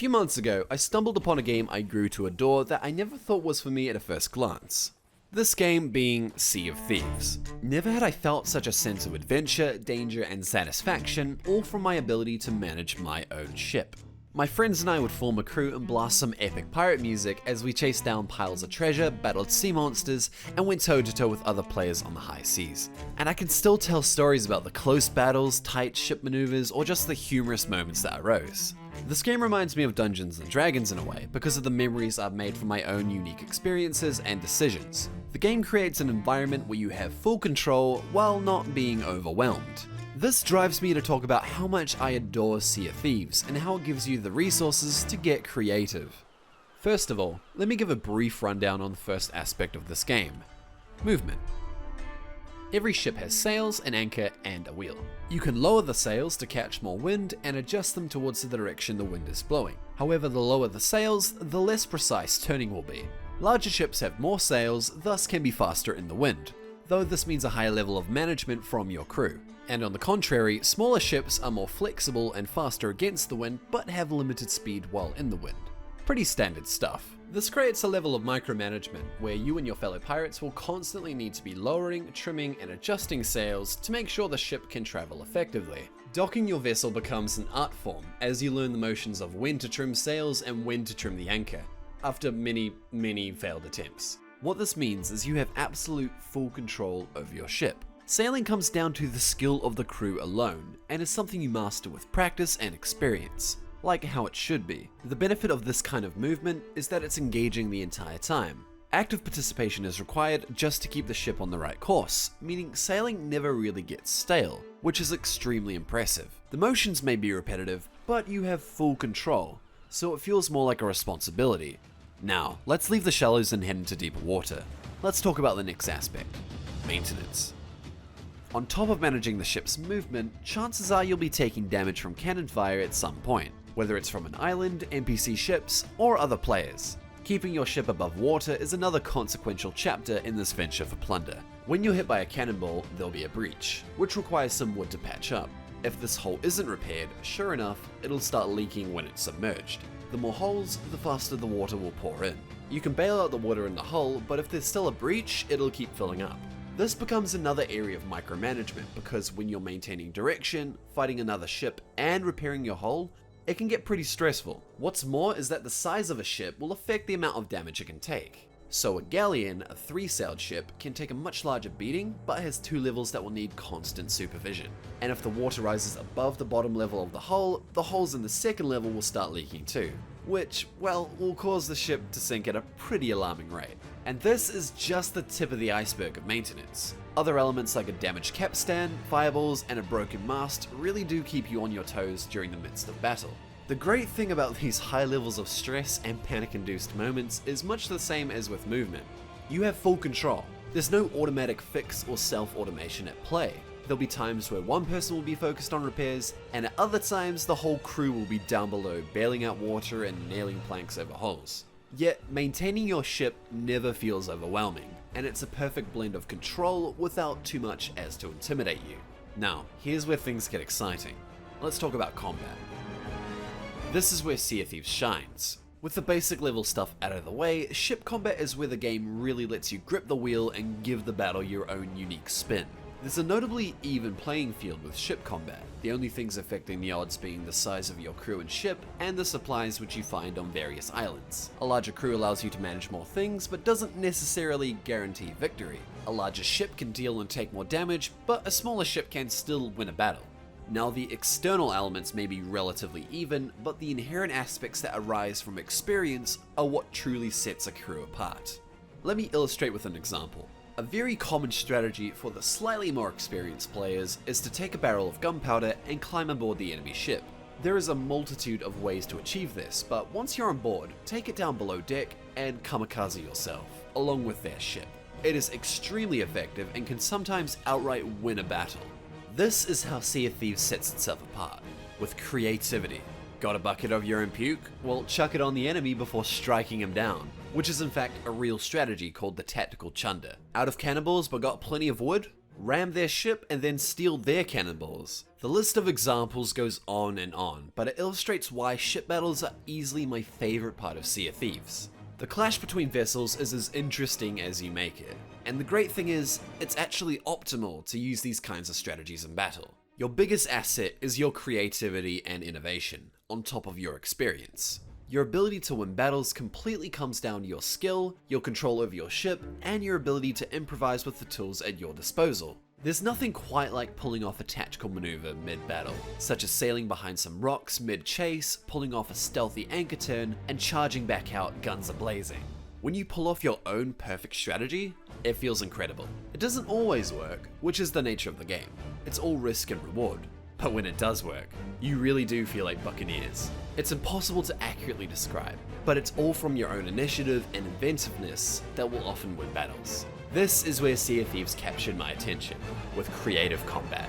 few months ago, I stumbled upon a game I grew to adore that I never thought was for me at a first glance. This game being Sea of Thieves. Never had I felt such a sense of adventure, danger, and satisfaction, all from my ability to manage my own ship. My friends and I would form a crew and blast some epic pirate music as we chased down piles of treasure, battled sea monsters, and went toe-to-toe with other players on the high seas. And I can still tell stories about the close battles, tight ship maneuvers, or just the humorous moments that arose. This game reminds me of Dungeons & Dragons in a way, because of the memories I've made from my own unique experiences and decisions. The game creates an environment where you have full control while not being overwhelmed. This drives me to talk about how much I adore Sea of Thieves and how it gives you the resources to get creative. First of all, let me give a brief rundown on the first aspect of this game: movement. Every ship has sails, an anchor, and a wheel. You can lower the sails to catch more wind and adjust them towards the direction the wind is blowing. However, the lower the sails, the less precise turning will be. Larger ships have more sails, thus can be faster in the wind, though this means a higher level of management from your crew. And on the contrary, smaller ships are more flexible and faster against the wind, but have limited speed while in the wind. Pretty standard stuff. This creates a level of micromanagement where you and your fellow pirates will constantly need to be lowering, trimming, and adjusting sails to make sure the ship can travel effectively. Docking your vessel becomes an art form as you learn the motions of when to trim sails and when to trim the anchor, after many failed attempts. What this means is you have absolute full control over your ship. Sailing comes down to the skill of the crew alone, and is something you master with practice and experience, like how it should be. The benefit of this kind of movement is that it's engaging the entire time. Active participation is required just to keep the ship on the right course, meaning sailing never really gets stale, which is extremely impressive. The motions may be repetitive, but you have full control, so it feels more like a responsibility. Now, let's leave the shallows and head into deeper water. Let's talk about the next aspect: maintenance. On top of managing the ship's movement, chances are you'll be taking damage from cannon fire at some point, whether it's from an island, NPC ships, or other players. Keeping your ship above water is another consequential chapter in this venture for plunder. When you're hit by a cannonball, there'll be a breach, which requires some wood to patch up. If this hole isn't repaired, sure enough, it'll start leaking when it's submerged. The more holes, the faster the water will pour in. You can bail out the water in the hole, but if there's still a breach, it'll keep filling up. This becomes another area of micromanagement because when you're maintaining direction, fighting another ship, and repairing your hull, it can get pretty stressful. What's more is that the size of a ship will affect the amount of damage it can take. So a galleon, a 3-sailed ship, can take a much larger beating, but has 2 levels that will need constant supervision. And if the water rises above the bottom level of the holes in the second level will start leaking too, which, well, will cause the ship to sink at a pretty alarming rate. And this is just the tip of the iceberg of maintenance. Other elements like a damaged capstan, fireballs, and a broken mast really do keep you on your toes during the midst of battle. The great thing about these high levels of stress and panic-induced moments is much the same as with movement. You have full control. There's no automatic fix or self-automation at play. There'll be times where one person will be focused on repairs, and at other times the whole crew will be down below bailing out water and nailing planks over holes. Yet, maintaining your ship never feels overwhelming, and it's a perfect blend of control without too much as to intimidate you. Now, here's where things get exciting. Let's talk about combat. This is where Sea of Thieves shines. With the basic level stuff out of the way, ship combat is where the game really lets you grip the wheel and give the battle your own unique spin. There's a notably even playing field with ship combat, the only things affecting the odds being the size of your crew and ship, and the supplies which you find on various islands. A larger crew allows you to manage more things, but doesn't necessarily guarantee victory. A larger ship can deal and take more damage, but a smaller ship can still win a battle. Now, the external elements may be relatively even, but the inherent aspects that arise from experience are what truly sets a crew apart. Let me illustrate with an example. A very common strategy for the slightly more experienced players is to take a barrel of gunpowder and climb aboard the enemy ship. There is a multitude of ways to achieve this, but once you're on board, take it down below deck and kamikaze yourself, along with their ship. It is extremely effective and can sometimes outright win a battle. This is how Sea of Thieves sets itself apart, with creativity. Got a bucket of your own puke? Well, chuck it on the enemy before striking him down, which is in fact a real strategy called the tactical chunder. Out of cannonballs but got plenty of wood? ram their ship, and then steal their cannonballs. The list of examples goes on and on, but it illustrates why ship battles are easily my favourite part of Sea of Thieves. The clash between vessels is as interesting as you make it, and the great thing is, it's actually optimal to use these kinds of strategies in battle. Your biggest asset is your creativity and innovation, on top of your experience. Your ability to win battles completely comes down to your skill, your control over your ship, and your ability to improvise with the tools at your disposal. There's nothing quite like pulling off a tactical maneuver mid-battle, such as sailing behind some rocks mid-chase, pulling off a stealthy anchor turn, and charging back out guns a-blazing. When you pull off your own perfect strategy, it feels incredible. It doesn't always work, which is the nature of the game. It's all risk and reward. But when it does work, you really do feel like buccaneers. It's impossible to accurately describe, but it's all from your own initiative and inventiveness that will often win battles. This is where Sea of Thieves captured my attention, with creative combat.